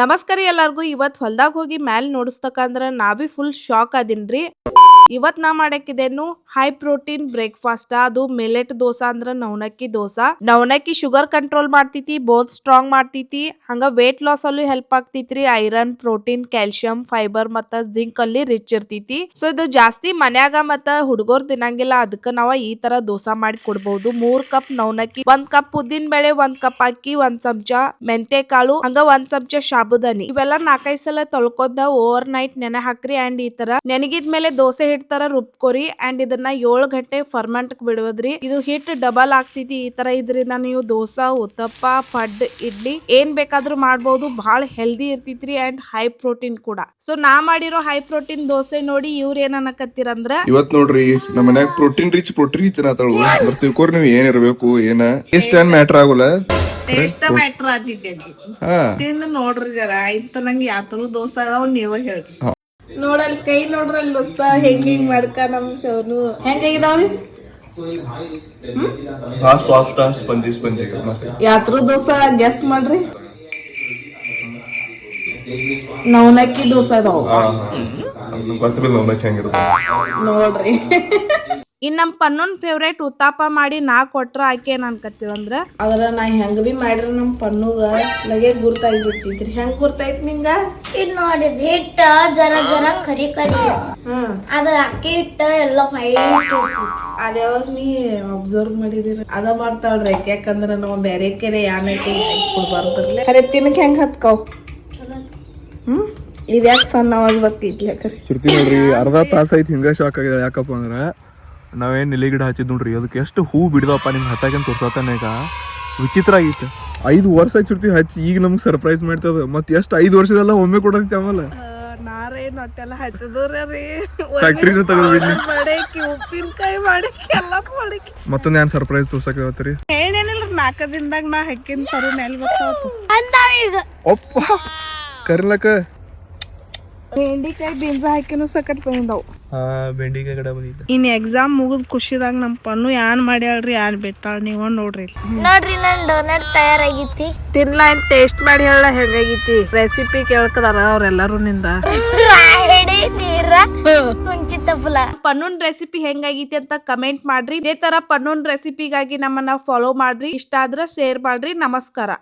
ನಮಸ್ಕಾರ ಎಲ್ಲಾರ್ಗು. ಇವತ್ ಹೊಲ್ದಾಗ ಹೋಗಿ ಮ್ಯಾಲ್ ನೋಡಿಸ್ತಕಂದ್ರ ನಾ ಬಿ ಫುಲ್ ಶಾಕ್ ಆದಿನ್ರಿ. ಇವತ್ ನಾ ಮಾಡಾಕಿದೇನು ಹೈ ಪ್ರೋಟೀನ್ ಬ್ರೇಕ್ಫಾಸ್ಟ್. ಅದು ಮಿಲೆಟ್ ದೋಸಾ ಅಂದ್ರ ನವಣಕ್ಕಿ ದೋಸಾ. ನವಣಕ್ಕಿ ಶುಗರ್ ಕಂಟ್ರೋಲ್ ಮಾಡ್ತೈತಿ, ಬೋನ್ ಸ್ಟ್ರಾಂಗ್ ಮಾಡ್ತೈತಿ, ಹಂಗ ವೇಟ್ ಲಾಸ್ ಅಲ್ಲೂ ಹೆಲ್ಪ್ ಆಗ್ತೈತ್ರಿ. ಐರನ್, ಪ್ರೋಟೀನ್, ಕ್ಯಾಲ್ಸಿಯಂ, ಫೈಬರ್ ಮತ್ತ ಜಿಂಕ್ ಅಲ್ಲಿ ರಿಚ್ ಇರ್ತೈತಿ. ಸೊ ಇದು ಜಾಸ್ತಿ ಮನ್ಯಾಗ ಮತ್ತ ಹುಡುಗರ್ ತಿನ್ನಂಗಿಲ್ಲ, ಅದಕ್ಕ ನಾವ ಈ ತರ ದೋಸಾ ಮಾಡಿ ಕೊಡ್ಬಹುದು. 3 ಕಪ್ ನವಣಕ್ಕಿ, 1 ಕಪ್ ಉದ್ದಿನ ಬೇಳೆ, 1 ಕಪ್ ಅಕ್ಕಿ, 1 ಚಮಚ ಮೆಂತೆ ಕಾಳು, ಹಂಗ 1 ಚಮಚ ಸಾಬುದಾನಿ. ಇವೆಲ್ಲ 4-5 ಸಲ ತೊಳ್ಕೊಂಡ ಓವರ್ ನೈಟ್ ನೆನೆ ಹಾಕ್ರಿ. ಅಂಡ್ ಈ ತರ ನೆನಗಿದ್ಮೇಲೆ ದೋಸೆ ಹಿಟ್ ತರ ರುಬ್ಕೋರಿ. ಅಂಡ್ ಇದನ್ನ 7 ಗಂಟೆ ಫರ್ಮೆಂಟ್ ಬಿಡೋದ್ರಿ. ಇದು ಹಿಟ್ ಡಬಲ್ ಆಗ್ತೈತಿ. ಈ ತರ ಇದರಿಂದ ನೀವು ದೋಸಾ, ಉತ್ತಪ್ಪ, ಪಡ್, ಇಡ್ಲಿ ಏನ್ ಬೇಕಾದ್ರೂ ಮಾಡ್ಬೋದು. ಬಹಳ ಹೆಲ್ದಿ ಇರ್ತೈತ್ರಿ ಅಂಡ್ ಹೈ ಪ್ರೋಟೀನ್ ಕೂಡ. ಸೊ ನಾ ಮಾಡಿರೋ ಹೈ ಪ್ರೋಟೀನ್ ದೋಸೆ ನೋಡಿ ಇವ್ರ ಏನ್ ಅನ್ನಕತ್ತೀರಂದ್ರ, ಇವತ್ ನೋಡ್ರಿ ನಮ್ಮ ಮನ್ಯಾಗ ಪ್ರೋಟೀನ್ ರಿಚ್ ತಿನ್ನತಾಳು. ತಿಳ್ಕೊರ್ ನೀವ್ ಏನಿರ್ಬೇಕು ಏನ ಎಷ್ಟ ಏನ್ ಮ್ಯಾಟ್ರ್ ಆಗೋಲ್ಲ. ಟೇಸ್ಟ್ ಮ್ಯಾಟ್ರ್ ಆತಿದ್ದೇನೆ. ತಿಂದು ನೋಡ್ರಿ ಜರ ಆಯ್ತು. ನಂಗೆ ಯಾತರು ದೋಸೆ ಅದಾವ ನೀವ ಹೇಳ್ರಿ. ನೋಡಲ್ ಕೈ ನೋಡ್ರಲ್ ದೋಸ್ತ ಹೆಂಗ್ ಮಾಡ್ಕ ನಮ್ ಶವನು ಹೆಂಗಾಗಿದಾವ್ರಿ. ಸಾಫ್ಟ್ ಸ್ಪಂಜಿ ಸ್ಪಂಜಿ ಯಾತ್ರು ದೋಸಾ ಗೆಸ್ ಮಾಡ್ರಿ. ನವಣಕ್ಕಿ ದೋಸಾ ಅದಾವ ನೋಡ್ರಿ. ಇನ್ ನಮ್ ಪನ್ನೂನ್ ಫೇವ್ರೇಟ್ ಉತ್ತಾಪ ಮಾಡಿ ನಾ ಕೊಟ್ರ ಆಕೆ ಏನ್ ಅನ್ಕತ್ತಿಳಂದ್ರ, ಅದ್ರ ನಾ ಹೆಂಗ್ ಬಿ ಮಾಡ್ರ ನಮ್ ಪನ್ನೂಗ ಲಗೆ ಗುರ್ತಾಗ್ಬಿಟ್ಟಿದ್ರಿ. ಹೆಂಗ್ ಗುರ್ತಾಯ್ತ್ ನಿಂಗ? ಇದ್ ನೋಡಿ ಹಿಟ್ಟ ಜರ ಜರ ಕರಿ ಕರಿ ಅದ ಅಕ್ಕಿ ಹಿಟ್ಟ ಎಲ್ಲ ಫೈಟ್. ಅದ್ಯಾವಾಗ ನೀ ಅಬ್ಸರ್ವ್ ಮಾಡಿದಿರ ಅದ ಮಾಡ್ತಾಳ್ರಿ ಆಕೆ. ಯಾಕಂದ್ರ ನಾವ್ ಬ್ಯಾರೆ ಕೆರೆ ಯಾನಕ್ಕೆ ಕೊಡ್ಬಾರ್ದ್ರಲ್ಲ. ಖರೆ ತಿನ್ನಕ್ ಹೆಂಗ್ ಹತ್ಕಾವ್. ಇದ್ಯಾಕ್ ಸಣ್ಣ ಅವಾಜ್ ಬರ್ತಿದ್ಲಿ ಯಾಕರಿ ಚುರ್ತಿ ನೋಡ್ರಿ. ಅರ್ಧ ತಾಸ ಐತಿ ಹಿಂಗ ಶಾಕ್ ಆಗಿದೆ. ಯಾಕಪ್ಪ ಅಂದ್ರ ನಾವೇನ್ ನೆಲಿ ಗಿಡ ಹಚ್ಚಿದ್ ನೋಡ್ರಿ, ಅದಕ್ಕೆ ಎಷ್ಟು ಹೂ ಬಿಡ್ದಪ್ಪ ನಿಮ್ಗೆ ಹತ್ತಾಕಂತ ತೋರ್ಸತ್ತಾನ. ಈಗ ವಿಚಿತ್ರ ಆಗೈತೆ. 5 ವರ್ಷ ಚುರ್ತಿ ಹಚ್ಚಿ ಈಗ ನಮ್ಗೆ ಸರ್ಪ್ರೈಸ್ ಮಾಡ್ತದ. ಮತ್ ಎಷ್ಟು 5 ವರ್ಷದೆಲ್ಲ ಒಮ್ಮೆ ಕೊಡಂತ ಆಮೇಲೆ ನಾರೇನ್ ಹೊಟ್ಟೆಲ್ಲ ಹಚ್ಚದವ್ರಿ. ಫ್ಯಾಕ್ಟ್ರಿನ ತಗದ್ಬಿಡ್ಲಿ ಉಪ್ಪಿನಕಾಯಿ ಮಾಡಕ್ಕೆ ಎಲ್ಲ ಮಾಡಕ್ಕೆ. ಮತ್ತೊಂದ್ ಏನ್ ಸರ್ಪ್ರೈಸ್ ತೋರ್ಸಕ್ ಹೇಳ್ತೀರಿ? ಏನೇನಿಲ್ಲ 4 ದಿನದಾಗ ನಾ ಹಕ್ಕಿನ ತರು ನೆಲ್ ಬರ್ತಾವ. ಒಪ್ಪ ಕರಿಲಕ್ಕ ಬೆಂಡಿಕಾಯಿ ಬೀನ್ಸ ಹಾಕಿನೂ ಸಕಟ್ ಬಂದಾವ್. ಬೆಂಡಿಕಾಯಿ ಗಿಡ ಬಂದಿದ್ದ. ಇನ್ ಎಕ್ಸಾಮ್ ಮುಗಿದ್ ಖುಷಿದಾಗ ನಮ್ ಪನ್ನು ಯಾನ್ ಮಾಡ್ಯಾಳ್ರಿ ಯಾನ್ ಬಿಟ್ಟಾಳ. ನೀವ ನೋಡ್ರಿ. ನೋಡ್ರಿ ನನ್ ಡೋನಟ್ ತಯಾರಾಗಿತಿ. ತಿನ್ಲಾ ಅಂತ ಟೇಸ್ಟ್ ಮಾಡಿ ಹೇಳ ಹೆಂಗಾಗಿತಿ. ರೆಸಿಪಿ ಕೇಳ್ಕದಾರ ಅವ್ರೆಲ್ಲಾರು ನಿಂದ. ಕುಂಚಿತ ಫುಲ ಪನ್ನೂನ್ ರೆಸಿಪಿ ಹೆಂಗಾಗಿತಿ ಅಂತ ಕಮೆಂಟ್ ಮಾಡ್ರಿ. ಇದೇ ತರ ಪನ್ನೂನ್ ರೆಸಿಪಿಗಾಗಿ ನಮ್ಮನ್ನ ಫಾಲೋ ಮಾಡ್ರಿ. ಇಷ್ಟ ಆದ್ರ ಶೇರ್ ಮಾಡ್ರಿ. ನಮಸ್ಕಾರ.